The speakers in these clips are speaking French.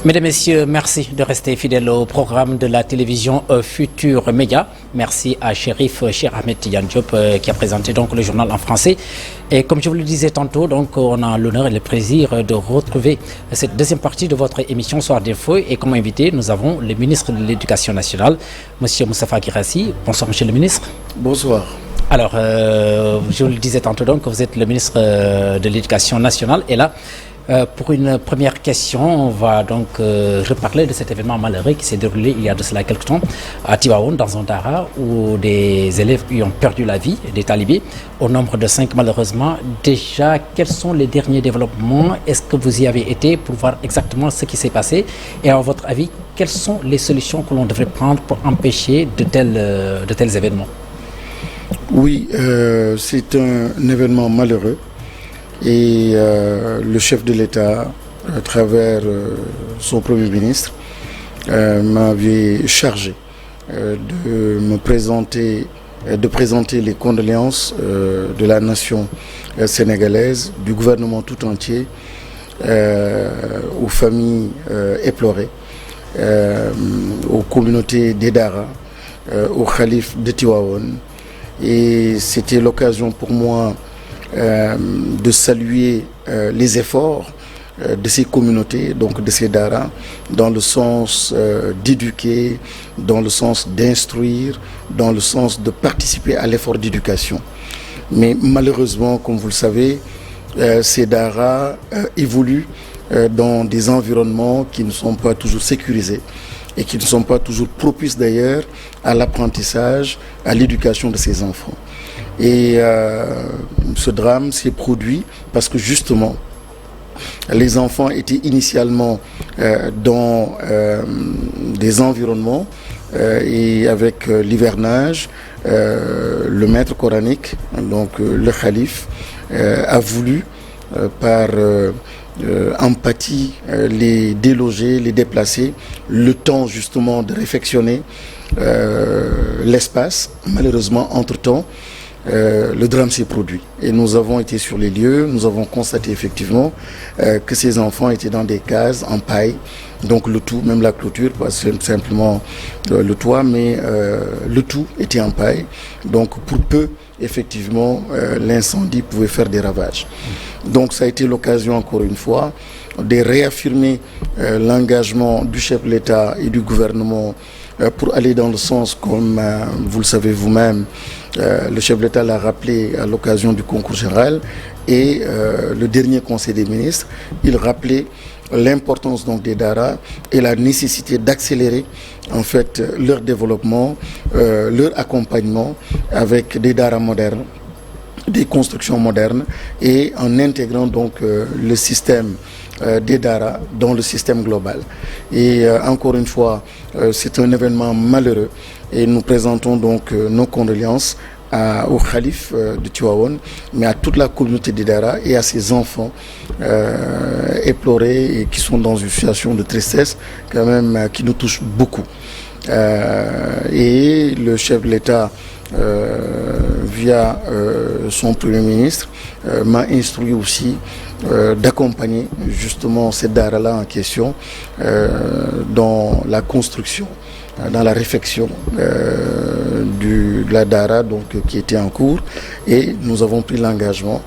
Mesdames, Messieurs, merci de rester fidèles au programme de la télévision Futur Média. Merci à Chérif Ahmed Tidiane Diop qui a présenté donc le journal en français. Et comme je vous le disais tantôt, donc on a l'honneur et le plaisir de retrouver cette deuxième partie de votre émission Soir d'Info. Et comme invité, nous avons le ministre de l'Éducation nationale, Monsieur Moustapha Guirassy. Bonsoir, Monsieur le ministre. Bonsoir. Alors, je vous le disais tantôt donc, vous êtes le ministre de l'Éducation nationale. Et là, pour une première question, on va donc reparler de cet événement malheureux qui s'est déroulé il y a de cela quelques temps à Tivaouane, dans un dara où des élèves y ont perdu la vie, des talibés, au nombre de 5 malheureusement. Déjà, quels sont les derniers développements? Est-ce que vous y avez été pour voir exactement ce qui s'est passé? Et à votre avis, quelles sont les solutions que l'on devrait prendre pour empêcher de tels événements? Oui, c'est un événement malheureux. Et le chef de l'État, à travers son Premier ministre, m'avait chargé de présenter les condoléances de la nation sénégalaise, du gouvernement tout entier, aux familles éplorées, aux communautés d'Edara, au calife de Tivaouane. Et c'était l'occasion pour moi de saluer les efforts de ces communautés, donc de ces daras, dans le sens d'éduquer, dans le sens d'instruire, dans le sens de participer à l'effort d'éducation. Mais malheureusement, comme vous le savez, ces daras évoluent dans des environnements qui ne sont pas toujours sécurisés et qui ne sont pas toujours propices d'ailleurs à l'apprentissage, à l'éducation de ces enfants. Et ce drame s'est produit parce que justement, les enfants étaient initialement dans des environnements et avec l'hivernage, le maître coranique, donc le calife, a voulu par empathie les déloger, les déplacer, le temps justement de réfectionner l'espace. Malheureusement, entre-temps, le drame s'est produit et nous avons été sur les lieux, nous avons constaté effectivement que ces enfants étaient dans des cases en paille, donc le tout, même la clôture, pas simplement le toit, mais le tout était en paille, donc pour peu effectivement l'incendie pouvait faire des ravages. Donc ça a été l'occasion encore une fois de réaffirmer l'engagement du chef de l'État et du gouvernement pour aller dans le sens, comme vous le savez vous-même, le chef de l'État l'a rappelé à l'occasion du concours général et le dernier conseil des ministres, il rappelait l'importance donc des daras et la nécessité d'accélérer en fait leur développement, leur accompagnement avec des daras modernes, des constructions modernes et en intégrant donc le système des daras dans le système global. Et encore une fois, c'est un événement malheureux et nous présentons donc nos condoléances au calife de Tivaouane, mais à toute la communauté des daras et à ses enfants éplorés et qui sont dans une situation de tristesse quand même qui nous touche beaucoup. Et le chef de l'État via son Premier ministre m'a instruit aussi d'accompagner justement ces daras-là en question dans la construction, dans la réfection de la dara donc, qui était en cours, et nous avons pris l'engagement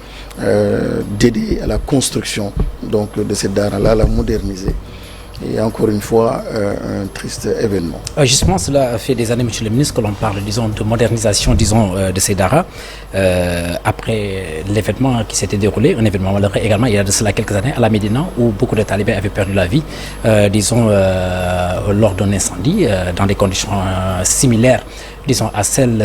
d'aider à la construction donc, de cette dara-là, la moderniser. Et encore une fois, un triste événement. Justement, cela fait des années, Monsieur le ministre, que l'on parle, disons, de modernisation, disons, de ces daras. Après l'événement qui s'était déroulé, un événement malheureux également, il y a de cela quelques années, à la Médina, où beaucoup de talibés avaient perdu la vie, disons, lors d'un incendie, dans des conditions similaires, disons, à celles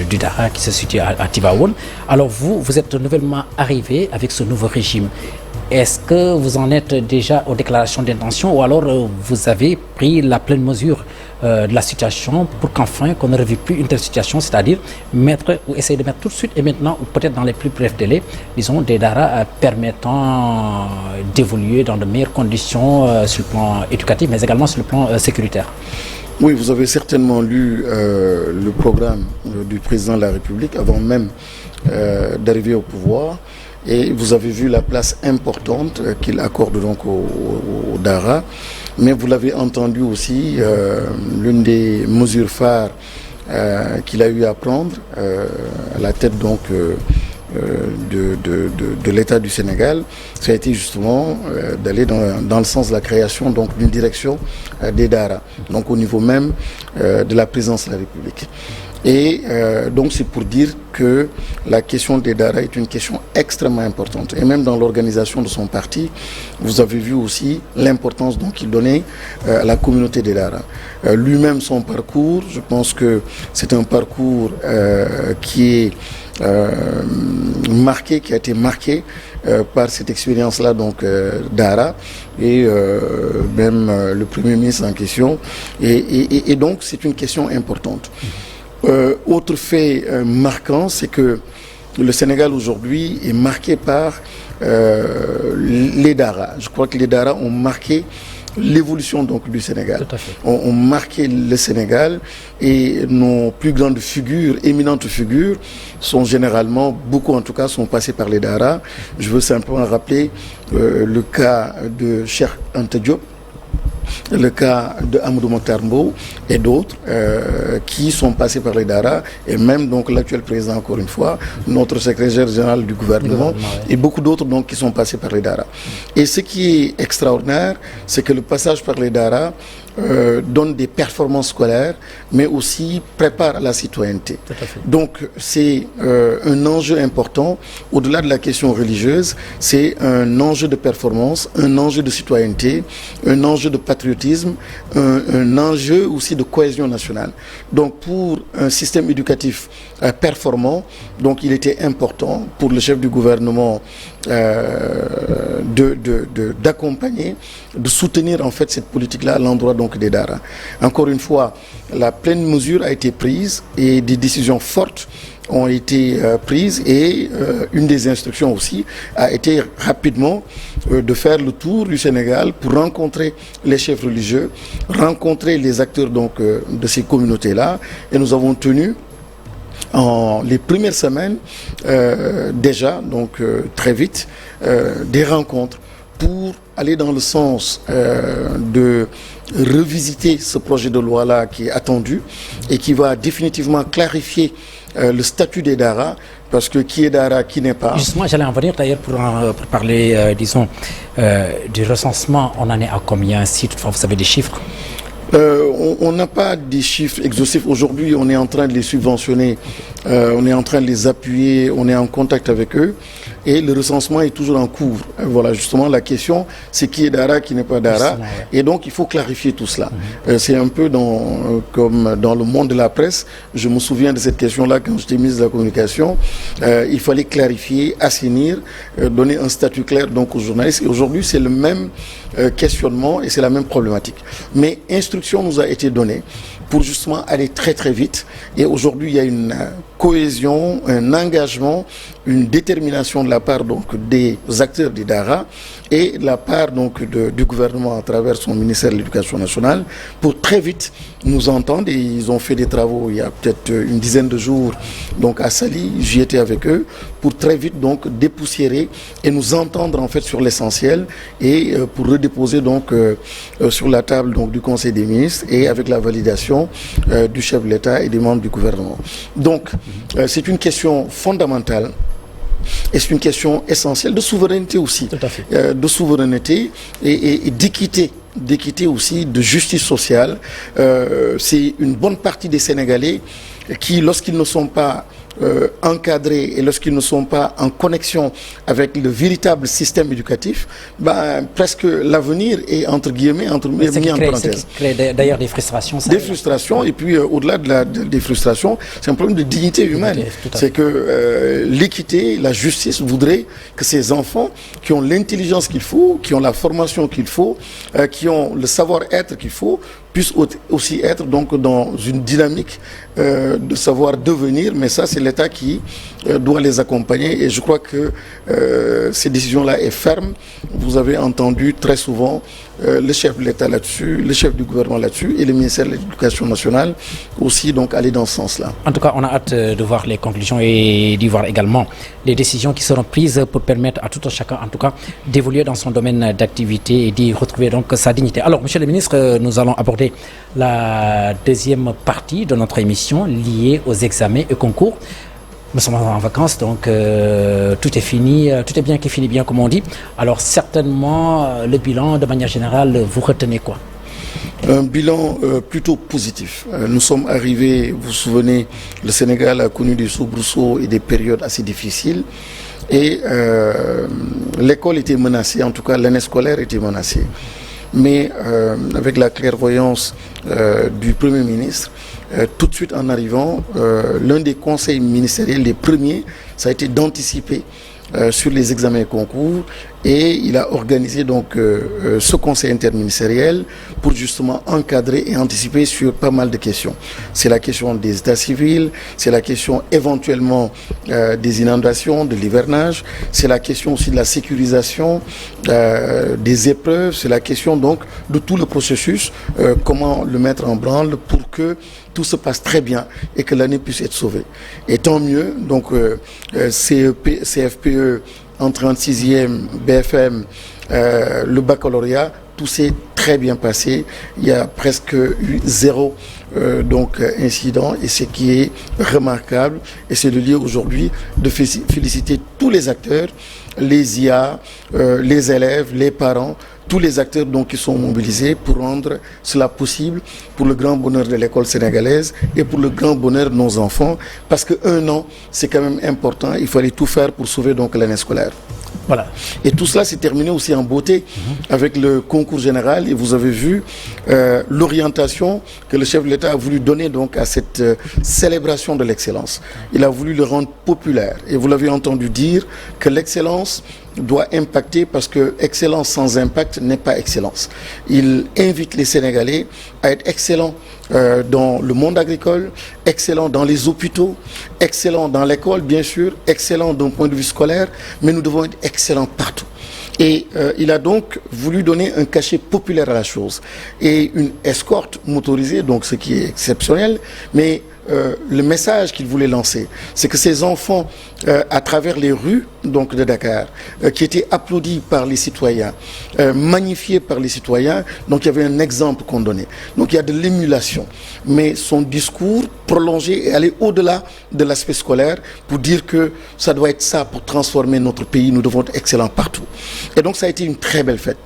du dara qui se situe à Tivaouane. Alors vous êtes nouvellement arrivé avec ce nouveau régime. Est-ce que vous en êtes déjà aux déclarations d'intention ou alors vous avez pris la pleine mesure de la situation pour qu'enfin qu'on ne revive plus une telle situation, c'est-à-dire mettre ou essayer de mettre tout de suite et maintenant ou peut-être dans les plus brefs délais, disons des daras permettant d'évoluer dans de meilleures conditions sur le plan éducatif mais également sur le plan sécuritaire? Oui, vous avez certainement lu le programme du président de la République avant même d'arriver au pouvoir. Et vous avez vu la place importante qu'il accorde donc au Dara. Mais vous l'avez entendu aussi, l'une des mesures phares qu'il a eu à prendre à la tête donc de l'État du Sénégal, ça a été justement d'aller dans le sens de la création donc d'une direction des Dara, donc au niveau même de la présidence de la République. Et donc c'est pour dire que la question des Dara est une question extrêmement importante. Et même dans l'organisation de son parti, vous avez vu aussi l'importance donc qu'il donnait à la communauté des Dara. Lui-même, son parcours, je pense que c'est un parcours qui est marqué, qui a été marqué par cette expérience-là donc Dara et même le Premier ministre en question. Et donc c'est une question importante. Autre fait marquant, c'est que le Sénégal aujourd'hui est marqué par les Dara. Je crois que les Dara ont marqué l'évolution donc du Sénégal. Ont marqué le Sénégal et nos plus grandes figures, éminentes figures, sont généralement, beaucoup en tout cas, sont passés par les Dara. Je veux simplement rappeler le cas de Cheikh Anta Diop, le cas de Amadou Mokhtar Mbow et d'autres qui sont passés par les Dara, et même donc l'actuel président, encore une fois, notre secrétaire général du gouvernement, et beaucoup d'autres donc qui sont passés par les Dara. Et ce qui est extraordinaire, c'est que le passage par les Dara donne des performances scolaires, mais aussi prépare à la citoyenneté. Donc c'est un enjeu important, au-delà de la question religieuse, c'est un enjeu de performance, un enjeu de citoyenneté, un enjeu de patriotisme, un enjeu aussi de cohésion nationale. Donc pour un système éducatif performant, donc il était important pour le chef du gouvernement d'accompagner, de soutenir en fait cette politique-là à l'endroit donc des Dara. Encore une fois, la pleine mesure a été prise et des décisions fortes ont été prises, et une des instructions aussi a été rapidement de faire le tour du Sénégal pour rencontrer les chefs religieux, rencontrer les acteurs donc de ces communautés-là, et nous avons tenu en les premières semaines déjà, donc très vite, des rencontres pour aller dans le sens de revisiter ce projet de loi-là qui est attendu et qui va définitivement clarifier le statut des Dara, parce que qui est Dara, qui n'est pas. Justement, j'allais en venir d'ailleurs pour parler, disons, du recensement. On en est à combien, si toutefois vous avez des chiffres? On n'a pas des chiffres exhaustifs. Aujourd'hui, on est en train de les subventionner, on est en train de les appuyer, on est en contact avec eux, et le recensement est toujours en cours. Voilà, justement, la question, c'est qui est Dara, qui n'est pas Dara, et donc il faut clarifier tout cela. C'est un peu comme dans le monde de la presse. Je me souviens de cette question-là quand j'étais ministre de la Communication. Il fallait clarifier, assainir, donner un statut clair donc aux journalistes. Et aujourd'hui, c'est le même questionnement et c'est la même problématique. Mais instruction nous a été donnée pour justement aller très très vite. Et aujourd'hui, il y a une cohésion, un engagement, une détermination de la part donc des acteurs des Dara et de la part donc du gouvernement à travers son ministère de l'Éducation nationale pour très vite nous entendre. Et ils ont fait des travaux il y a peut-être une dizaine de jours donc à Saly, j'y étais avec eux, pour très vite donc dépoussiérer et nous entendre en fait sur l'essentiel, et pour redéposer donc sur la table donc du Conseil des ministres et avec la validation du chef de l'État et des membres du gouvernement. Donc c'est une question fondamentale. Et c'est une question essentielle de souveraineté aussi, de souveraineté et d'équité aussi, de justice sociale. C'est une bonne partie des Sénégalais qui, lorsqu'ils ne sont pas encadrés et lorsqu'ils ne sont pas en connexion avec le véritable système éducatif, presque l'avenir est entre guillemets mis en parenthèse. C'est d'ailleurs des frustrations. Des frustrations, et puis au-delà des frustrations, c'est un problème de dignité humaine. C'est que l'équité, la justice voudrait que ces enfants qui ont l'intelligence qu'il faut, qui ont la formation qu'il faut, qui ont le savoir-être qu'il faut, puissent aussi être donc dans une dynamique de savoir devenir, mais ça c'est l'État qui doit les accompagner et je crois que cette décision-là est ferme. Vous avez entendu très souvent le chef de l'État là-dessus, le chef du gouvernement là-dessus et le ministère de l'Éducation nationale aussi donc aller dans ce sens-là. En tout cas, on a hâte de voir les conclusions et d'y voir également les décisions qui seront prises pour permettre à tout un chacun, en tout cas, d'évoluer dans son domaine d'activité et d'y retrouver donc sa dignité. Alors, monsieur le ministre, nous allons aborder la deuxième partie de notre émission liée aux examens et concours. Nous sommes en vacances, donc tout est fini, tout est bien qui finit bien, comme on dit. Alors certainement, le bilan, de manière générale, vous retenez quoi? Un bilan plutôt positif. Nous sommes arrivés, vous vous souvenez, le Sénégal a connu des soubresauts et des périodes assez difficiles. Et l'école était menacée, en tout cas l'année scolaire était menacée. Mais avec la clairvoyance du Premier ministre, tout de suite en arrivant, l'un des conseils ministériels, les premiers, ça a été d'anticiper sur les examens et concours et il a organisé donc ce conseil interministériel pour justement encadrer et anticiper sur pas mal de questions. C'est la question des états civils, c'est la question éventuellement des inondations, de l'hivernage, c'est la question aussi de la sécurisation des épreuves, c'est la question donc de tout le processus, comment le mettre en branle pour que tout se passe très bien et que l'année puisse être sauvée. Et tant mieux, donc CEP, CFPE, entrée en 6e, BFM, le baccalauréat, tout s'est très bien passé. Il y a presque eu zéro incident et ce qui est remarquable. Et c'est le lieu aujourd'hui de féliciter tous les acteurs, les IA, les élèves, les parents, tous les acteurs donc qui sont mobilisés pour rendre cela possible pour le grand bonheur de l'école sénégalaise et pour le grand bonheur de nos enfants parce qu'un an c'est quand même important, il fallait tout faire pour sauver donc l'année scolaire. Voilà. Et tout cela s'est terminé aussi en beauté avec le concours général et vous avez vu l'orientation que le chef de l'État a voulu donner donc à cette célébration de l'excellence. Il a voulu le rendre populaire et vous l'avez entendu dire que l'excellence doit impacter parce que excellence sans impact n'est pas excellence. Il invite les Sénégalais à être excellents dans le monde agricole, excellents dans les hôpitaux, excellents dans l'école bien sûr, excellents d'un point de vue scolaire, mais nous devons être excellents partout. Et il a donc voulu donner un cachet populaire à la chose et une escorte motorisée, donc ce qui est exceptionnel, mais le message qu'il voulait lancer, c'est que ces enfants, à travers les rues donc de Dakar, qui étaient applaudis par les citoyens, magnifiés par les citoyens, donc il y avait un exemple qu'on donnait. Donc il y a de l'émulation, mais son discours prolongé et aller au-delà de l'aspect scolaire pour dire que ça doit être ça pour transformer notre pays, nous devons être excellents partout. Et donc ça a été une très belle fête.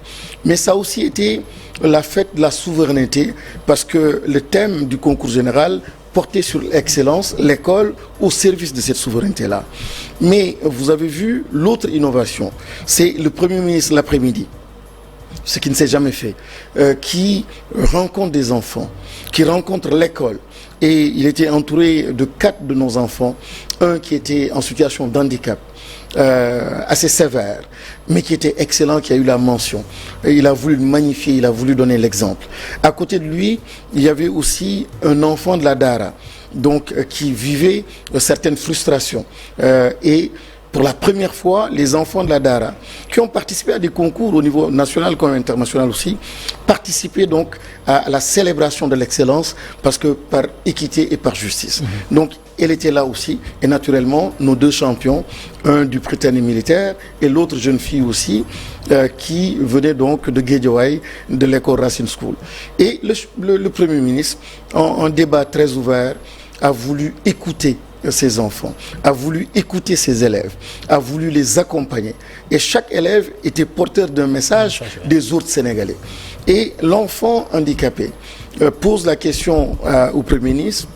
Mais ça a aussi été la fête de la souveraineté, parce que le thème du concours général porté sur l'excellence, l'école au service de cette souveraineté-là. Mais vous avez vu l'autre innovation, c'est le Premier ministre l'après-midi, ce qui ne s'est jamais fait, qui rencontre des enfants, qui rencontre l'école. Et il était entouré de 4 de nos enfants, un qui était en situation d'handicap, assez sévère, mais qui était excellent, qui a eu la mention. Et il a voulu le magnifier, il a voulu donner l'exemple. À côté de lui, il y avait aussi un enfant de la Dara, donc qui vivait certaines frustrations. Et pour la première fois, les enfants de la Dara, qui ont participé à des concours au niveau national comme international aussi, participaient donc à la célébration de l'excellence, parce que par équité et par justice. Donc, elle était là aussi, et naturellement, nos 2 champions, un du Prytanée militaire et l'autre jeune fille aussi, qui venait donc de Guédiawaye, de l'école Racine School. Et le Premier ministre, en débat très ouvert, a voulu écouter ses enfants, a voulu écouter ses élèves, a voulu les accompagner. Et chaque élève était porteur d'un message des autres Sénégalais. Et l'enfant handicapé pose la question au Premier ministre,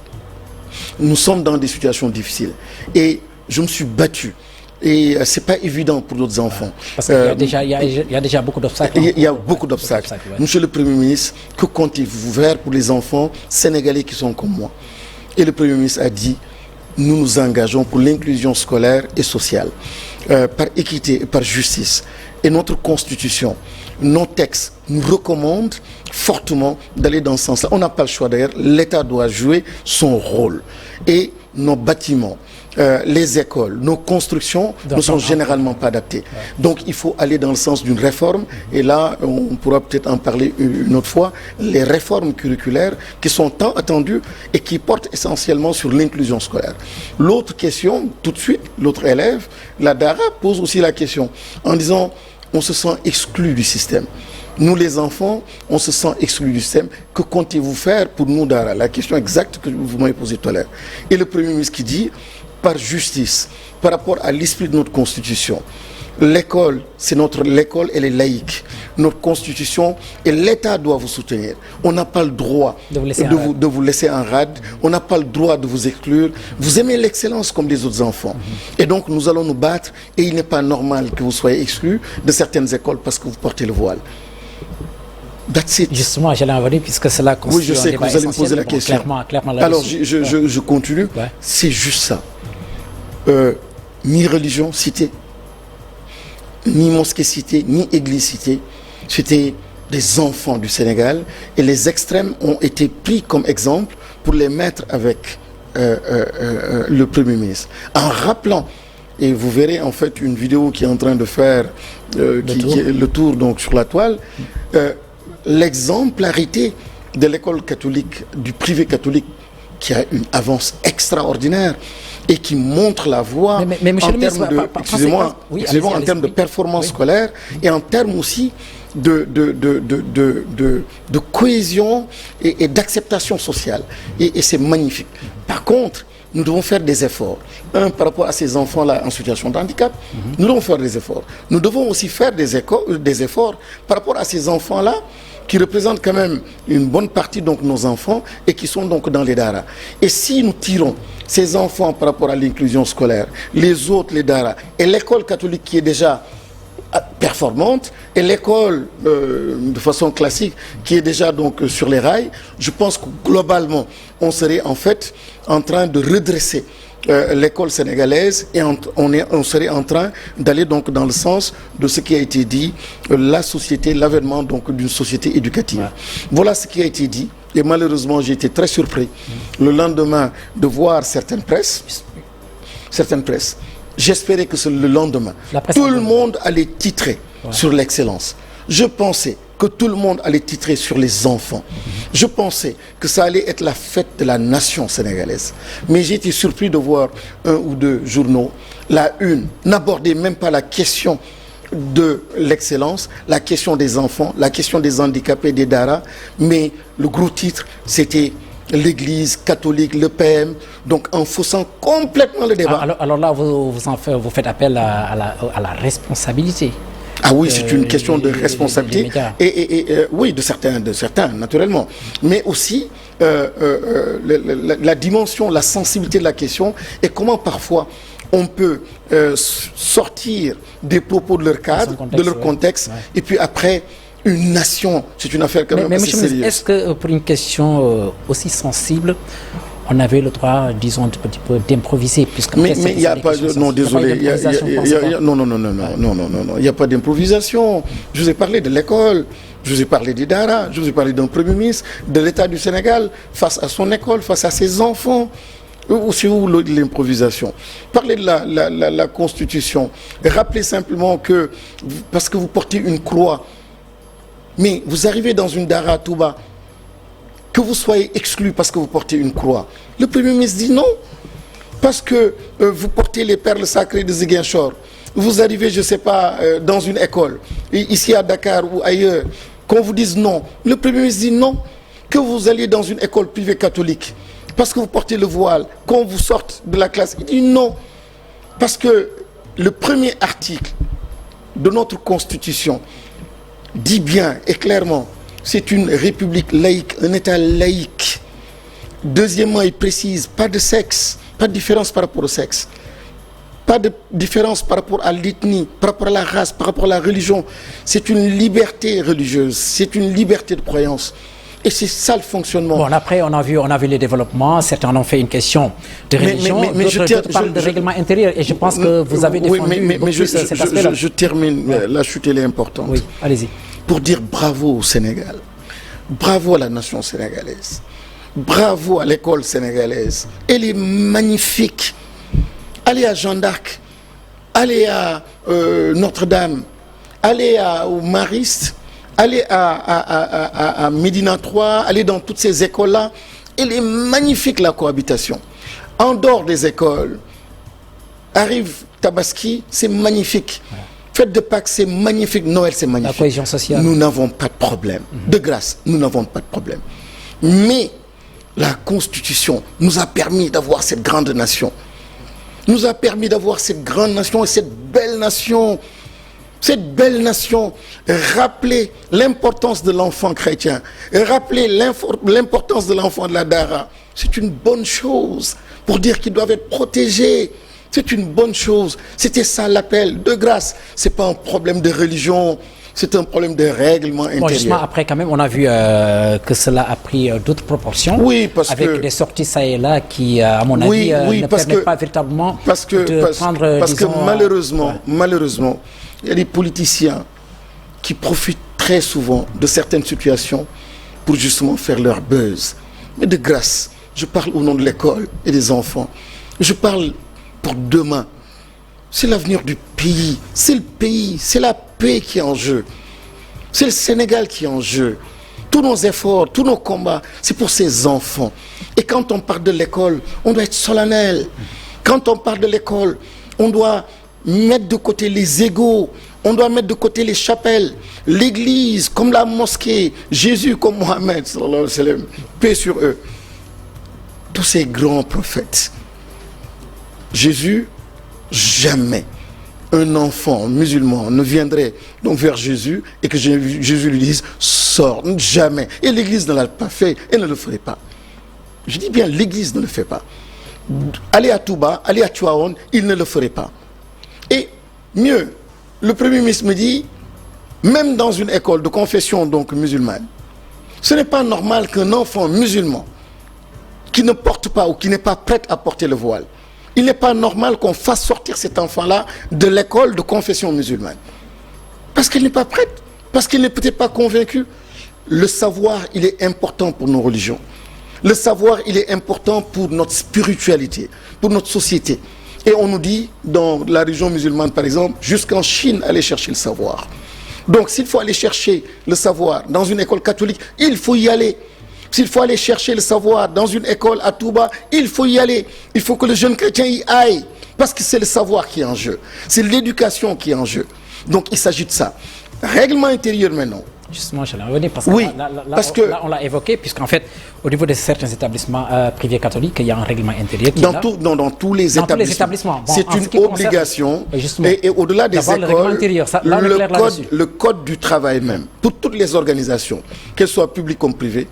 nous sommes dans des situations difficiles. Et je me suis battu. Et c'est pas évident pour d'autres enfants. Parce qu'il y a déjà beaucoup d'obstacles. Il y a beaucoup d'obstacles. Ouais. Monsieur le Premier ministre, que comptez-vous faire pour les enfants sénégalais qui sont comme moi? Et le Premier ministre a dit, nous nous engageons pour l'inclusion scolaire et sociale. par équité et par justice. Et notre constitution, nos textes nous recommandent fortement d'aller dans ce sens-là. On n'a pas le choix d'ailleurs, l'État doit jouer son rôle. Et nos bâtiments, les écoles, nos constructions ne sont généralement pas adaptées. Ouais. Donc il faut aller dans le sens d'une réforme. Et là, on pourra peut-être en parler une autre fois. Les réformes curriculaires qui sont tant attendues et qui portent essentiellement sur l'inclusion scolaire. L'autre question, tout de suite, l'autre élève, la DARA, pose aussi la question en disant on se sent exclu du système. Nous les enfants, on se sent exclus du système. Que comptez-vous faire pour nous, Dara? La question exacte que vous m'avez posée tout à l'heure. Et le Premier ministre qui dit, par justice, par rapport à l'esprit de notre Constitution, l'école, l'école, elle est laïque. Notre Constitution et l'État doit vous soutenir. On n'a pas le droit de vous laisser en rade. On n'a pas le droit de vous exclure. Vous aimez l'excellence comme les autres enfants. Et donc, nous allons nous battre. Et il n'est pas normal que vous soyez exclus de certaines écoles parce que vous portez le voile. That's it. Justement, j'allais en venir puisque cela constitue oui, je sais que vous allez me poser la question. Clairement alors, je continue. Ouais. C'est juste ça. Ni religion citée, ni mosquée citée, ni église citée. C'était des enfants du Sénégal. Et les extrêmes ont été pris comme exemple pour les mettre avec le Premier ministre. En rappelant, et vous verrez en fait une vidéo qui est en train de faire le tour donc, sur la toile, l'exemplarité de l'école catholique, du privé catholique, qui a une avance extraordinaire et qui montre la voie mais en termes de, excusez-moi, en termes de performance scolaire et en termes aussi de cohésion et d'acceptation sociale. Et c'est magnifique. Par contre, nous devons faire des efforts. Par rapport à ces enfants-là en situation de handicap, nous devons faire des efforts. Nous devons aussi faire des efforts par rapport à ces enfants-là qui représentent quand même une bonne partie de nos enfants et qui sont donc dans les daras. Et si nous tirons ces enfants par rapport à l'inclusion scolaire, les autres, les daras, et l'école catholique qui est déjà performante, et l'école de façon classique qui est déjà donc sur les rails, je pense que globalement, on serait en fait en train de redresser l'école sénégalaise et on serait en train d'aller donc dans le sens de ce qui a été dit, la société, l'avènement donc d'une société éducative. Ouais. Voilà ce qui a été dit et malheureusement j'ai été très surpris le lendemain de voir certaines presses. J'espérais que le lendemain, tout le monde allait titrer sur l'excellence. Je pensais que tout le monde allait titrer sur les enfants. Je pensais que ça allait être la fête de la nation sénégalaise. Mais j'ai été surpris de voir un ou deux journaux, la une, n'aborder même pas la question de l'excellence, la question des enfants, la question des handicapés, des daras, mais le gros titre, c'était l'Église catholique, le PM, donc en faussant complètement le débat. Alors là, vous faites appel à la responsabilité. Ah oui, c'est une question de responsabilité. Oui, de certains, naturellement. Mais aussi la dimension, la sensibilité de la question et comment parfois on peut sortir des propos de leur cadre, de leur contexte, et puis après, une nation, c'est une affaire quand même assez sérieuse. Est-ce que pour une question aussi sensible, on avait le droit, disons, un petit peu d'improviser, mais il n'y a pas de... Non, désolé. Non, il n'y a pas d'improvisation. Je vous ai parlé de l'école, je vous ai parlé des daras, je vous ai parlé d'un Premier ministre, de l'État du Sénégal, face à son école, face à ses enfants. C'est où l'improvisation? Parlez de la Constitution. Rappelez simplement que, parce que vous portez une croix, mais vous arrivez dans une dara tout bas, que vous soyez exclu parce que vous portez une croix. Le Premier ministre dit non, parce que vous portez les perles sacrées de Ziguinchor. Vous arrivez, je ne sais pas, dans une école, ici à Dakar ou ailleurs, qu'on vous dise non. Le Premier ministre dit non, que vous alliez dans une école privée catholique, parce que vous portez le voile, qu'on vous sorte de la classe. Il dit non, parce que le premier article de notre Constitution dit bien et clairement, c'est une république laïque, un État laïque. Deuxièmement, il précise, pas de sexe, pas de différence par rapport au sexe. Pas de différence par rapport à l'ethnie, par rapport à la race, par rapport à la religion. C'est une liberté religieuse, c'est une liberté de croyance. Et c'est ça le fonctionnement. Bon, après, on a vu les développements. Certains en ont fait une question de religion, d'autres parlent de règlement intérieur. Et je pense que vous avez défendu cet aspect-là. Je termine. La chute, elle est importante. Oui, allez-y. Pour dire bravo au Sénégal. Bravo à la nation sénégalaise. Bravo à l'école sénégalaise. Elle est magnifique. Allez à Jeanne d'Arc. Allez à Notre-Dame. Allez au Mariste. Allez à Médina 3, allez dans toutes ces écoles-là. Elle est magnifique, la cohabitation. En dehors des écoles, arrive Tabaski, c'est magnifique. Fête de Pâques, c'est magnifique. Noël, c'est magnifique. La cohésion sociale. Nous n'avons pas de problème. De grâce, nous n'avons pas de problème. Mais la Constitution nous a permis d'avoir cette grande nation. Nous a permis d'avoir cette grande nation et cette belle nation. Cette belle nation, rappeler l'importance de l'enfant chrétien, rappeler l'importance de l'enfant de la Dara, c'est une bonne chose pour dire qu'ils doivent être protégés. C'est une bonne chose. C'était ça l'appel. De grâce, ce n'est pas un problème de religion, c'est un problème de règlement intérieur. Bon, justement, après, quand même, on a vu que cela a pris d'autres proportions. Oui, parce avec des sorties ça et là qui, à mon avis, ne permettent pas véritablement de prendre, parce disons, que malheureusement, il y a des politiciens qui profitent très souvent de certaines situations pour justement faire leur buzz. Mais de grâce, je parle au nom de l'école et des enfants. Je parle pour demain. C'est l'avenir du pays. C'est le pays, c'est la paix qui est en jeu. C'est le Sénégal qui est en jeu. Tous nos efforts, tous nos combats, c'est pour ces enfants. Et quand on parle de l'école, on doit être solennel. Quand on parle de l'école, on doit mettre de côté les égos, on doit mettre de côté les chapelles, l'église comme la mosquée, Jésus comme Mohammed, sallallahu alayhi wa sallam, paix sur eux. Tous ces grands prophètes. Jésus, jamais un enfant musulman ne viendrait donc vers Jésus et que Jésus lui dise sors, jamais. Et l'église ne l'a pas fait et ne le ferait pas. Je dis bien l'église ne le fait pas. Aller à Touba, aller à Tivaouane, il ne le ferait pas. Et mieux, le Premier ministre me dit, même dans une école de confession donc musulmane, ce n'est pas normal qu'un enfant musulman qui ne porte pas ou qui n'est pas prêt à porter le voile, il n'est pas normal qu'on fasse sortir cet enfant-là de l'école de confession musulmane. Parce qu'il n'est pas prêt, parce qu'il n'est peut-être pas convaincu. Le savoir, il est important pour nos religions. Le savoir, il est important pour notre spiritualité, pour notre société. Et on nous dit, dans la région musulmane par exemple, jusqu'en Chine, aller chercher le savoir. Donc s'il faut aller chercher le savoir dans une école catholique, il faut y aller. S'il faut aller chercher le savoir dans une école à Touba, il faut y aller. Il faut que le jeune chrétien y aille. Parce que c'est le savoir qui est en jeu. C'est l'éducation qui est en jeu. Donc il s'agit de ça. Règlement intérieur maintenant. Justement, je l'ai revenir parce que là, on l'a évoqué, puisqu'en fait, au niveau de certains établissements privés catholiques, il y a un règlement intérieur qui dans tous les établissements. Bon, c'est une obligation. Et au-delà des écoles, le code du travail même, pour toutes les organisations, qu'elles soient publiques comme privées,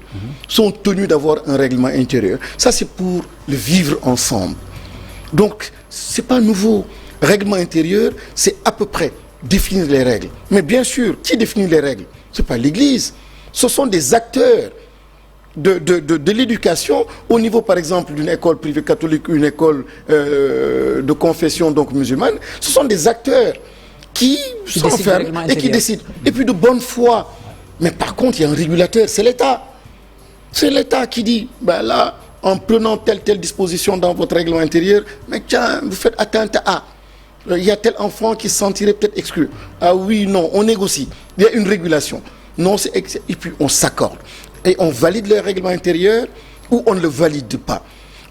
sont tenues d'avoir un règlement intérieur. Ça, c'est pour le vivre ensemble. Donc, ce n'est pas nouveau. Règlement intérieur, c'est à peu près définir les règles. Mais bien sûr, qui définit les règles? Ce n'est pas l'Église. Ce sont des acteurs de l'éducation au niveau, par exemple, d'une école privée catholique, une école de confession donc musulmane. Ce sont des acteurs qui s'enferment et qui décident. Et puis de bonne foi. Mais par contre, il y a un régulateur, c'est l'État. C'est l'État qui dit, ben là, en prenant telle disposition dans votre règlement intérieur, mais tiens, vous faites atteinte à... Il y a tel enfant qui se sentirait peut-être exclu. Ah oui, non, on négocie. Il y a une régulation. Non, et puis on s'accorde. Et on valide le règlement intérieur ou on ne le valide pas.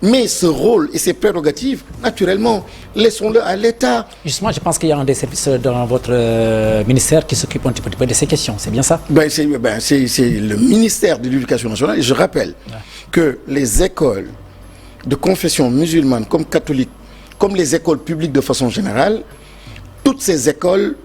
Mais ce rôle et ces prérogatives, naturellement, laissons-le à l'État. Justement, je pense qu'il y a un des services dans votre ministère qui s'occupe un petit peu de ces questions. C'est bien ça? C'est le ministère de l'Éducation nationale. Et je rappelle que les écoles de confession musulmane comme catholique, comme les écoles publiques de façon générale, toutes ces écoles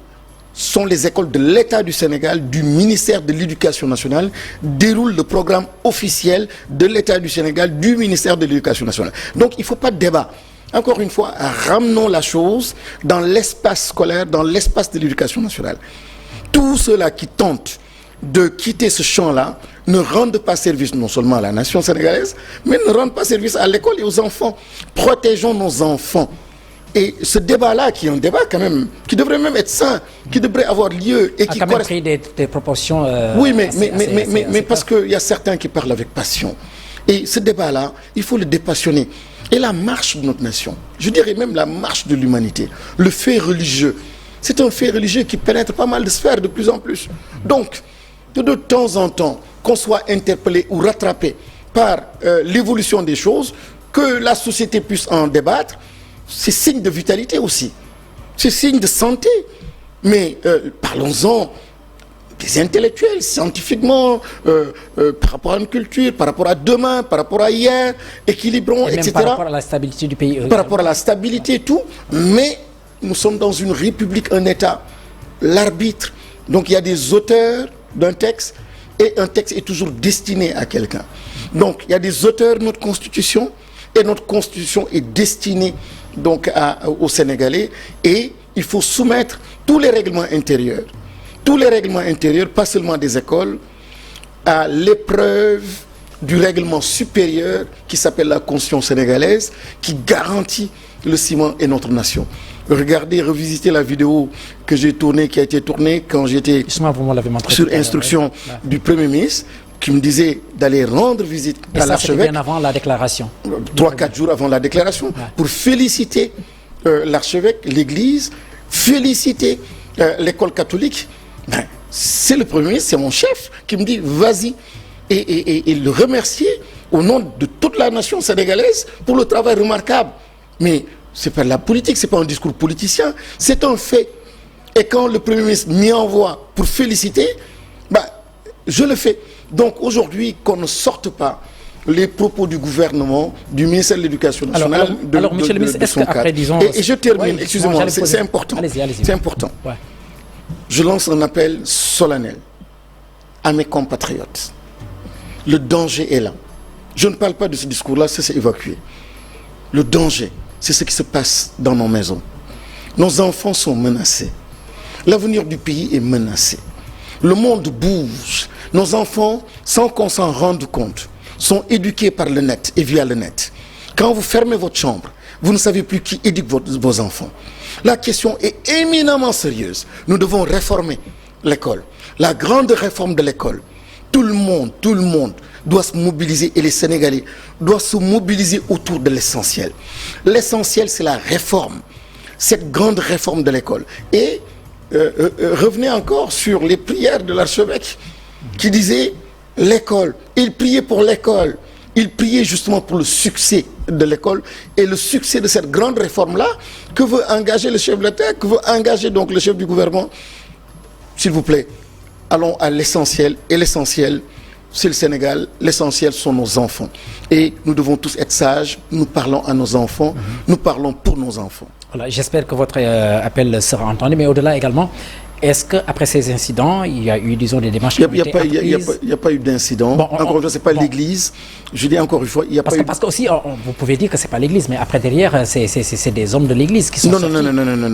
sont les écoles de l'État du Sénégal, du ministère de l'Éducation nationale, déroulent le programme officiel de l'État du Sénégal, du ministère de l'Éducation nationale. Donc il ne faut pas de débat. Encore une fois, ramenons la chose dans l'espace scolaire, dans l'espace de l'Éducation nationale. Tous ceux-là qui tentent de quitter ce champ-là ne rendent pas service non seulement à la nation sénégalaise, mais ne rendent pas service à l'école et aux enfants. Protégeons nos enfants. Et ce débat-là, qui est un débat quand même, qui devrait même être sain, qui devrait avoir lieu et qui a quand même pris des proportions. Oui, mais parce qu'il y a certains qui parlent avec passion. Et ce débat-là, il faut le dépassionner. Et la marche de notre nation, je dirais même la marche de l'humanité, le fait religieux, c'est un fait religieux qui pénètre pas mal de sphères de plus en plus. Donc, de temps en temps, qu'on soit interpellé ou rattrapé par l'évolution des choses, que la société puisse en débattre, c'est signe de vitalité aussi. C'est signe de santé. Mais parlons-en des intellectuels, scientifiquement, par rapport à une culture, par rapport à demain, par rapport à hier, équilibrons, etc. Par rapport à la stabilité du pays. Par rapport à la stabilité et tout. Mais nous sommes dans une république, un État. L'arbitre, donc il y a des auteurs d'un texte, et un texte est toujours destiné à quelqu'un. Donc il y a des auteurs de notre Constitution, et notre Constitution est destinée donc aux Sénégalais, et il faut soumettre tous les règlements intérieurs, pas seulement des écoles, à l'épreuve du règlement supérieur qui s'appelle la Constitution sénégalaise, qui garantit le ciment et notre nation. Regardez, revisitez la vidéo que j'ai tournée, qui a été tournée quand j'étais sur instruction du Premier ministre, qui me disait d'aller rendre visite à l'archevêque. Bien avant la déclaration. 3-4 jours avant la déclaration, pour féliciter l'archevêque, l'église, féliciter l'école catholique. Ben, c'est le Premier ministre, c'est mon chef, qui me dit vas-y, et le remercier au nom de toute la nation sénégalaise pour le travail remarquable. Mais c'est pas de la politique, c'est pas un discours politicien, c'est un fait. Et quand le Premier ministre m'y envoie pour féliciter, ben, je le fais. Donc aujourd'hui, qu'on ne sorte pas les propos du gouvernement, du ministère de l'Éducation nationale, alors, monsieur le ministre, est-ce qu'après, disons... Et je termine, excusez-moi, c'est important. Allez-y. C'est important. Ouais. Je lance un appel solennel à mes compatriotes. Le danger est là. Je ne parle pas de ce discours-là, c'est évacué. Le danger, c'est ce qui se passe dans nos maisons. Nos enfants sont menacés. L'avenir du pays est menacé. Le monde bouge. Nos enfants, sans qu'on s'en rende compte, sont éduqués par le net et via le net. Quand vous fermez votre chambre, vous ne savez plus qui éduque vos enfants. La question est éminemment sérieuse. Nous devons réformer l'école. La grande réforme de l'école. Tout le monde doit se mobiliser, et les Sénégalais doivent se mobiliser autour de l'essentiel. L'essentiel, c'est la réforme. Cette grande réforme de l'école. Et revenez encore sur les prières de l'archevêque qui disait l'école. Il priait pour l'école. Il priait justement pour le succès de l'école et le succès de cette grande réforme-là que veut engager le chef de l'État, que veut engager donc le chef du gouvernement. S'il vous plaît, allons à l'essentiel. Et l'essentiel, c'est le Sénégal. L'essentiel sont nos enfants. Et nous devons tous être sages. Nous parlons à nos enfants. Nous parlons pour nos enfants. Voilà, j'espère que votre appel sera entendu. Mais au-delà également, est-ce qu'après ces incidents, il y a eu, disons, des démarches qui ont été prises? Il n'y a pas eu d'incident. Bon, encore une fois, ce n'est pas l'Église. Je dis encore une fois, il n'y a pas eu... Parce que aussi, vous pouvez dire que ce n'est pas l'Église, mais après, derrière, c'est des hommes de l'Église qui sont sortis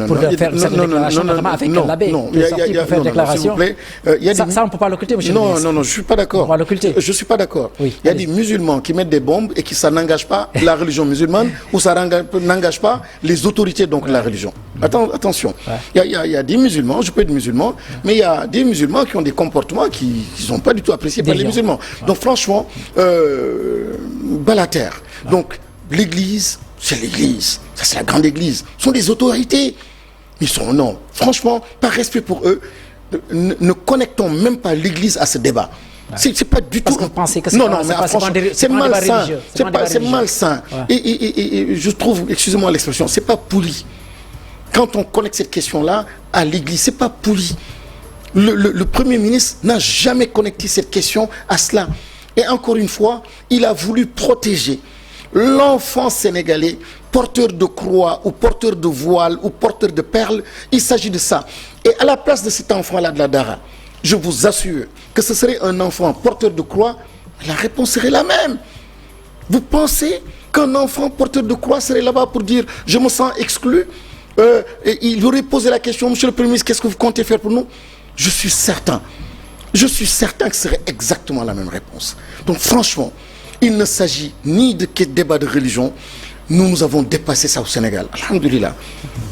pour faire cette déclaration, notamment avec l'abbé qui est sorti pour faire déclaration. Ça, on ne peut pas l'occulter, monsieur le ministre. Non, je ne suis pas d'accord. On va l'occulter. Je ne suis pas d'accord. Il y a des musulmans qui mettent des bombes et qui ça n'engage pas la religion musulmane ou ça n'engage pas les autorités donc de la religion. Attention. Il y a des musulmans, je peux être musulman, mais il y a des musulmans qui ont des comportements qui ne sont pas du tout appréciés par les musulmans. Donc franchement, balater. Donc l'église, c'est l'église. Ça, c'est la grande église. Ce sont des autorités. Ils sont, non, franchement, par respect pour eux, ne connectons même pas l'église à ce débat. C'est pas du tout... Parce que vous pensez que c'est malsain. C'est malsain. Et je trouve, excusez-moi l'expression, c'est pas poli. Quand on connecte cette question-là à l'église, c'est pas poli. Le Premier ministre n'a jamais connecté cette question à cela. Et encore une fois, il a voulu protéger l'enfant sénégalais, porteur de croix ou porteur de voile ou porteur de perles. Il s'agit de ça. Et à la place de cet enfant-là de la Dara, je vous assure que ce serait un enfant porteur de croix, la réponse serait la même. Vous pensez qu'un enfant porteur de croix serait là-bas pour dire « je me sens exclu » et il aurait posé la question « Monsieur le Premier ministre, qu'est-ce que vous comptez faire pour nous ?» Je suis certain je suis certain que ce serait exactement la même réponse. Donc franchement, il ne s'agit ni de débat de religion. Nous avons dépassé ça au Sénégal. Alhamdoulilah.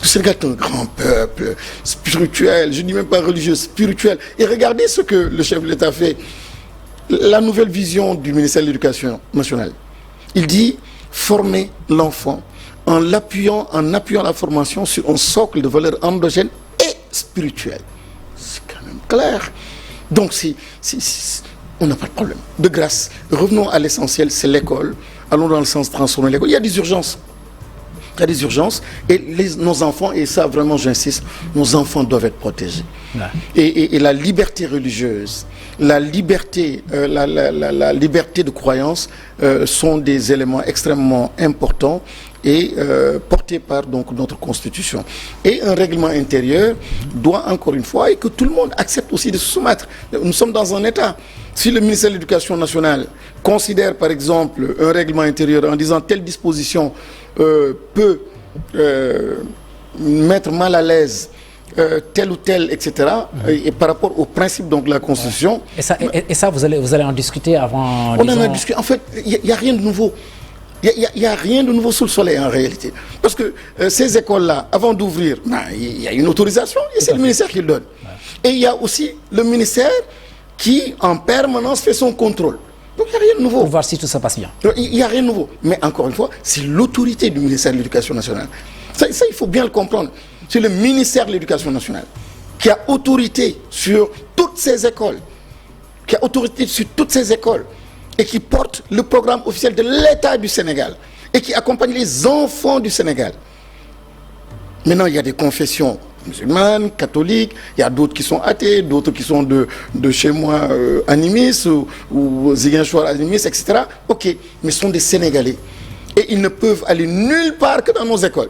Le Sénégal est un grand peuple spirituel, je ne dis même pas religieux, spirituel. Et regardez ce que le chef de l'État fait. La nouvelle vision du ministère de l'Éducation nationale. Il dit former l'enfant en appuyant la formation sur un socle de valeurs endogènes et spirituelles. C'est quand même clair. Donc, on n'a pas de problème. De grâce, revenons à l'essentiel, c'est l'école. Allons dans le sens de transformer l'école. Il y a des urgences. Il y a des urgences. Et nos enfants, et ça vraiment j'insiste, nos enfants doivent être protégés. Ouais. Et la liberté religieuse, la liberté de croyance sont des éléments extrêmement importants et portés par donc notre constitution. Et un règlement intérieur doit encore une fois, et que tout le monde accepte aussi de se soumettre. Nous sommes dans un État. Si le ministère de l'Éducation nationale considère par exemple un règlement intérieur en disant telle disposition peut mettre mal à l'aise tel ou tel, etc. Et par rapport au principe donc, de la Constitution. Et ça vous allez en discuter avant. On en a discuté. En fait, il n'y a rien de nouveau. Il n'y a rien de nouveau sous le soleil en réalité. Parce que ces écoles-là, avant d'ouvrir, il y a une autorisation et c'est le ministère qui le donne. Ouais. Et il y a aussi le ministère qui en permanence fait son contrôle. Donc il n'y a rien de nouveau. Pour voir si tout ça passe bien. Il n'y a rien de nouveau. Mais encore une fois, c'est l'autorité du ministère de l'Éducation nationale. Ça, il faut bien le comprendre. C'est le ministère de l'Éducation nationale qui a autorité sur toutes ces écoles. Et qui porte le programme officiel de l'État du Sénégal. Et qui accompagne les enfants du Sénégal. Maintenant, il y a des confessions musulmanes, catholiques, il y a d'autres qui sont athées, d'autres qui sont de chez moi animistes ou Ziguinchor animistes, etc. Ok, mais ce sont des Sénégalais. Et ils ne peuvent aller nulle part que dans nos écoles.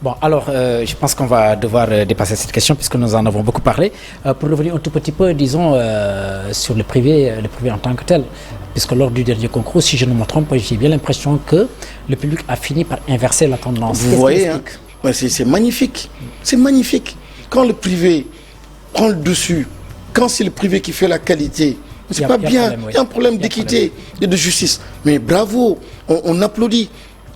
Bon, alors, je pense qu'on va devoir dépasser cette question puisque nous en avons beaucoup parlé. Pour revenir un tout petit peu, disons, sur le privé en tant que tel. Puisque lors du dernier concours, si je ne me trompe pas, j'ai bien l'impression que le public a fini par inverser la tendance. Vous voyez, hein? C'est magnifique. C'est magnifique. Quand le privé prend le dessus, quand c'est le privé qui fait la qualité, c'est pas bien. Il y a un problème d'équité et de justice. Mais bravo, on applaudit.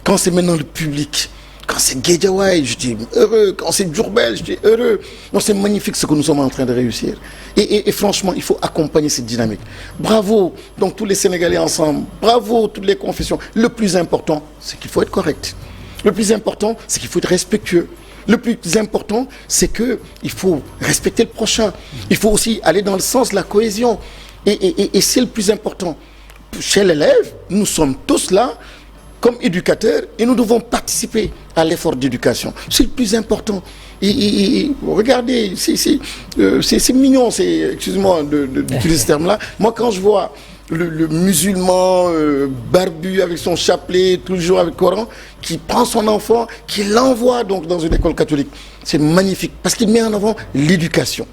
Quand c'est maintenant le public, quand c'est Guédiawaye, je dis heureux. Quand c'est Diourbel, je dis heureux. Non, c'est magnifique ce que nous sommes en train de réussir. Et franchement, il faut accompagner cette dynamique. Bravo, donc tous les Sénégalais ensemble. Bravo, toutes les confessions. Le plus important, c'est qu'il faut être correct. Le plus important, c'est qu'il faut être respectueux. Le plus important, c'est qu'il faut respecter le prochain. Il faut aussi aller dans le sens de la cohésion. Et c'est le plus important. Chez l'élève, nous sommes tous là comme éducateurs et nous devons participer à l'effort d'éducation. C'est le plus important. Regardez, c'est mignon, excusez-moi d'utiliser ce terme-là. Moi, quand je vois le musulman barbu avec son chapelet, toujours avec le Coran, qui prend son enfant, qui l'envoie donc dans une école catholique. C'est magnifique parce qu'il met en avant l'éducation.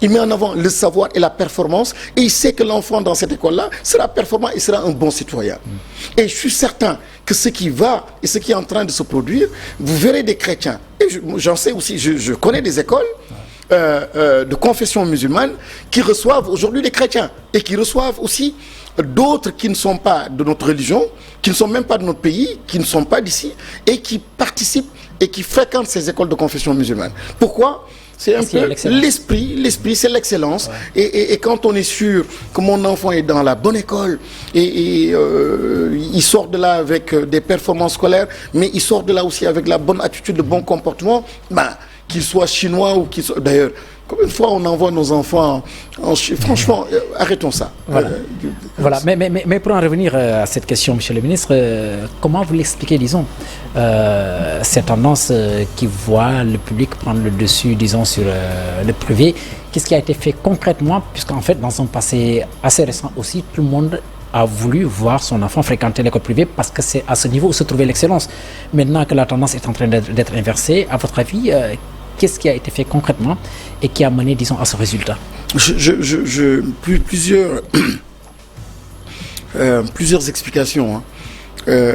Il met en avant le savoir et la performance et il sait que l'enfant dans cette école-là sera performant et sera un bon citoyen. Et je suis certain que ce qui va et ce qui est en train de se produire, vous verrez des chrétiens. Et j'en sais aussi, je connais des écoles de confession musulmane qui reçoivent aujourd'hui des chrétiens et qui reçoivent aussi d'autres qui ne sont pas de notre religion, qui ne sont même pas de notre pays, qui ne sont pas d'ici et qui participent et qui fréquentent ces écoles de confession musulmane. Pourquoi ? C'est un peu l'esprit, c'est l'excellence. Ouais. Et quand on est sûr que mon enfant est dans la bonne école et il sort de là avec des performances scolaires, mais il sort de là aussi avec la bonne attitude, le bon comportement, qu'il soit chinois ou qu'il soit... D'ailleurs, combien de fois on envoie nos enfants en Chine ? Franchement, arrêtons ça. Voilà. Mais pour en revenir à cette question, monsieur le ministre, comment vous l'expliquez, disons, cette tendance qui voit le public prendre le dessus, disons, sur le privé? Qu'est-ce qui a été fait concrètement? Puisqu'en fait, dans un passé assez récent aussi, tout le monde a voulu voir son enfant fréquenter l'école privée parce que c'est à ce niveau où se trouvait l'excellence. Maintenant que la tendance est en train d'être inversée, à votre avis, qu'est-ce qui a été fait concrètement et qui a mené, disons, à ce résultat? Plusieurs explications. Hein.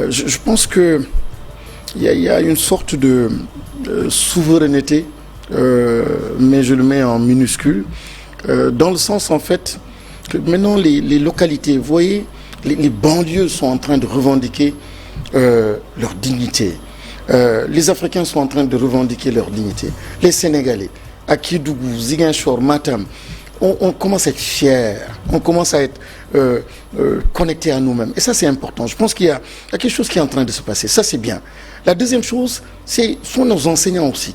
Je pense que il y a une sorte de souveraineté, mais je le mets en minuscule, dans le sens, en fait, que maintenant les localités, vous voyez, les banlieues sont en train de revendiquer leur dignité. Les Africains sont en train de revendiquer leur dignité. Les Sénégalais, à Kédougou, Ziguinchor, Matam, on commence à être fiers, on commence à être connectés à nous-mêmes. Et ça, c'est important. Je pense qu'il y a quelque chose qui est en train de se passer. Ça, c'est bien. La deuxième chose, sont nos enseignants aussi.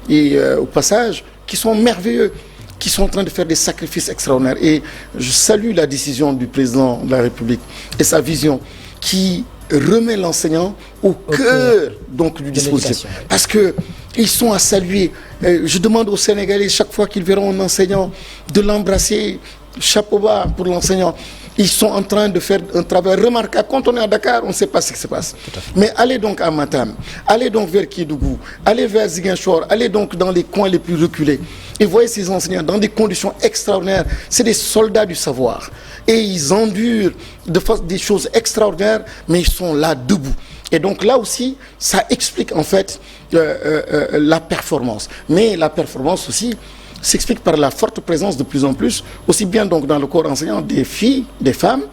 Et au passage, qui sont merveilleux, qui sont en train de faire des sacrifices extraordinaires. Et je salue la décision du président de la République et sa vision qui remet l'enseignant au cœur donc, du dispositif. Parce qu'ils sont à saluer. Je demande aux Sénégalais, chaque fois qu'ils verront un enseignant, de l'embrasser, chapeau bas pour l'enseignant. Ils sont en train de faire un travail remarquable. Quand on est à Dakar, on ne sait pas ce qui se passe. Mais allez donc à Matam, allez donc vers Kédougou, allez vers Ziguinchor, allez donc dans les coins les plus reculés. Et voyez ces enseignants dans des conditions extraordinaires. C'est des soldats du savoir. Et ils endurent des choses extraordinaires, mais ils sont là debout. Et donc là aussi, ça explique en fait la performance. Mais la performance aussi s'explique par la forte présence de plus en plus, aussi bien donc dans le corps enseignant des filles, des femmes,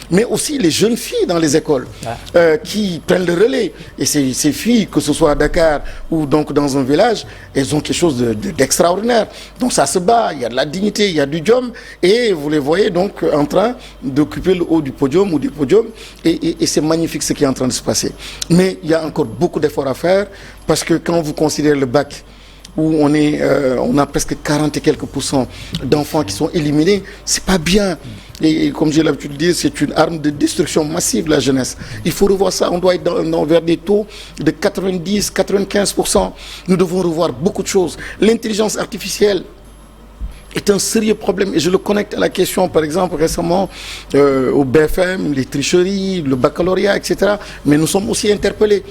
mais aussi les jeunes filles dans les écoles qui prennent le relais. Et ces filles, que ce soit à Dakar ou donc dans un village, elles ont quelque chose d'extraordinaire. Donc ça se bat, il y a de la dignité, il y a du diom, et vous les voyez donc en train d'occuper le haut du podium ou du podium, et c'est magnifique ce qui est en train de se passer. Mais il y a encore beaucoup d'efforts à faire, parce que quand vous considérez le bac, où on a presque 40 et quelques % d'enfants qui sont éliminés, c'est pas bien. Et comme j'ai l'habitude de dire, c'est une arme de destruction massive, la jeunesse. Il faut revoir ça, on doit être vers des taux de 90, 95%. Nous devons revoir beaucoup de choses. L'intelligence artificielle est un sérieux problème, et je le connecte à la question, par exemple, récemment, au BFM, les tricheries, le baccalauréat, etc. Mais nous sommes aussi interpellés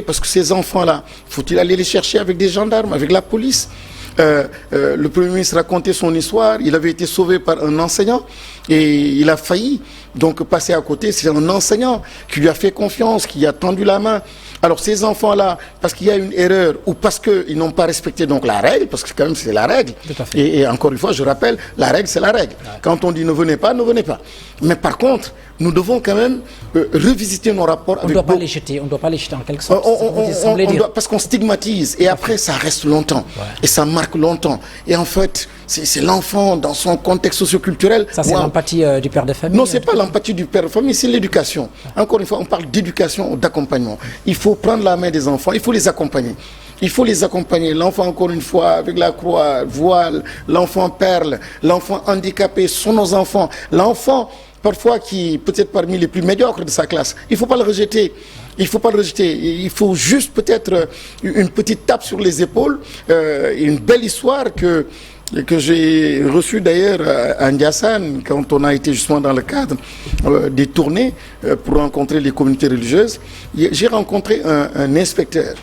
parce que ces enfants-là, faut-il aller les chercher avec des gendarmes, avec la police? Le Premier ministre racontait son histoire. Il avait été sauvé par un enseignant et il a failli donc passer à côté. C'est un enseignant qui lui a fait confiance, qui a tendu la main. Alors ces enfants-là, parce qu'il y a une erreur ou parce qu'ils n'ont pas respecté donc la règle, parce que quand même c'est la règle, et encore une fois je rappelle, la règle c'est la règle. Quand on dit ne venez pas, ne venez pas. Mais par contre, nous devons quand même revisiter nos rapports avec... On ne doit pas les jeter en quelque sorte. Parce qu'on stigmatise, et après ça reste longtemps, et ça marque longtemps. Et en fait, c'est l'enfant dans son contexte socioculturel. Ça c'est l'empathie du père de famille? Non, c'est pas l'empathie du père de famille, c'est l'éducation. Encore une fois, on parle d'éducation ou d'accompagnement. Il faut prendre la main des enfants, il faut les accompagner. Il faut les accompagner. L'enfant, encore une fois, avec la croix, voile, l'enfant perle, l'enfant handicapé, sont nos enfants. L'enfant, parfois, qui peut-être parmi les plus médiocres de sa classe, il ne faut pas le rejeter. Il ne faut pas le rejeter. Il faut juste peut-être une petite tape sur les épaules, une belle histoire que j'ai reçue d'ailleurs à Ndiassane, quand on a été justement dans le cadre des tournées pour rencontrer les communautés religieuses. J'ai rencontré un inspecteur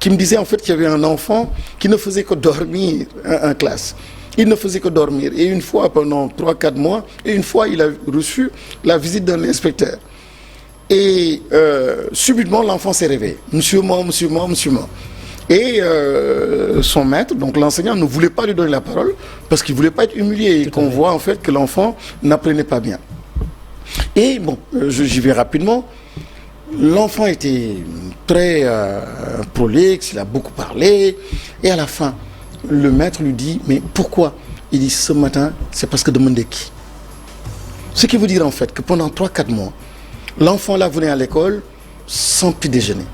qui me disait en fait qu'il y avait un enfant qui ne faisait que dormir en classe. Il ne faisait que dormir. Et une fois, pendant 3-4 mois, il a reçu la visite d'un inspecteur. Et subitement, l'enfant s'est réveillé. Monsieur, moi. Et son maître, donc l'enseignant, ne voulait pas lui donner la parole parce qu'il ne voulait pas être humilié et qu'on voit en fait que l'enfant n'apprenait pas bien. Et bon, j'y vais rapidement. L'enfant était très prolixe, il a beaucoup parlé. Et à la fin, le maître lui dit, mais pourquoi? Il dit, ce matin, c'est parce que demandez qui. Ce qui veut dire en fait que pendant 3-4 mois, l'enfant là venait à l'école sans petit déjeuner.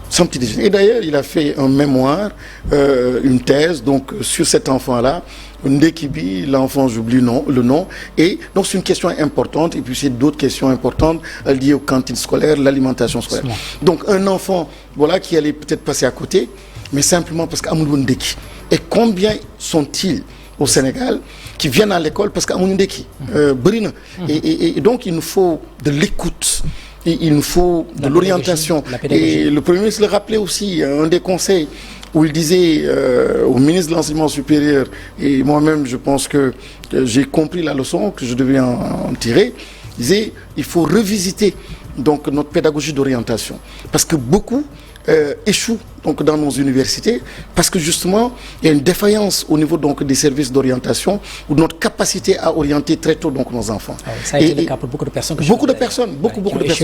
Sans petit déjeuner. Et d'ailleurs, il a fait un mémoire, une thèse donc, sur cet enfant-là. Ndekibi, l'enfant, j'oublie le nom. Et donc, c'est une question importante. Et puis, c'est d'autres questions importantes liées aux cantines scolaires, l'alimentation scolaire. Donc, un enfant voilà, qui allait peut-être passer à côté, mais simplement parce qu'Amoulou Ndeki. Et combien sont-ils au Sénégal qui viennent à l'école parce qu'Amoulou Ndeki brune. Et donc, il nous faut de l'écoute. Il nous faut de l'orientation. Et le Premier ministre le rappelait aussi, un des conseils où il disait au ministre de l'Enseignement supérieur, et moi-même je pense que j'ai compris la leçon que je devais en tirer, il disait il faut revisiter donc notre pédagogie d'orientation. Parce que beaucoup échouent donc dans nos universités parce que justement il y a une défaillance au niveau donc des services d'orientation ou de notre capacité à orienter très tôt donc nos enfants. Ça a été le cas pour beaucoup de personnes. Beaucoup de personnes.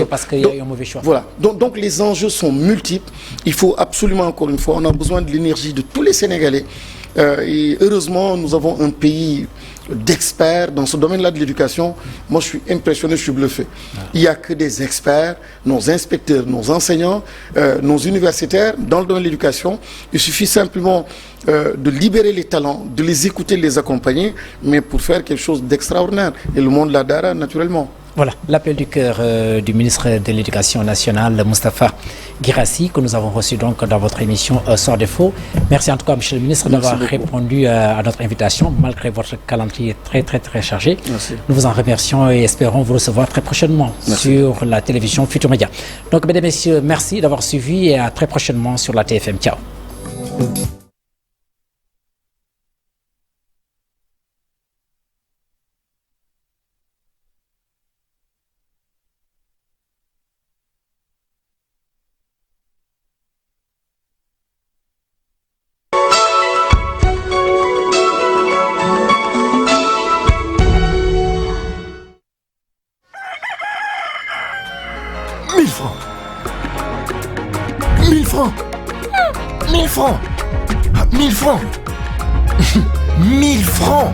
Parce qu'il y a eu un mauvais choix. Voilà. Donc les enjeux sont multiples. Il faut absolument, encore une fois, on a besoin de l'énergie de tous les Sénégalais. Et heureusement, nous avons un pays d'experts dans ce domaine-là de l'éducation. Moi, je suis impressionné, je suis bluffé. Il n'y a que des experts, nos inspecteurs, nos enseignants, nos universitaires dans le domaine de l'éducation. Il suffit simplement de libérer les talents, de les écouter, de les accompagner, mais pour faire quelque chose d'extraordinaire. Et le monde la dara, naturellement. Voilà, l'appel du cœur du ministre de l'Éducation nationale, Moustapha Guirassy, que nous avons reçu donc dans votre émission Sort des Faux. Merci en tout cas, monsieur le ministre, d'avoir répondu à notre invitation, malgré votre calendrier très chargé. Merci. Nous vous en remercions et espérons vous recevoir très prochainement sur la télévision Futur Média. Donc, mesdames et messieurs, merci d'avoir suivi et à très prochainement sur la TFM. Ciao. Mille francs 1000 francs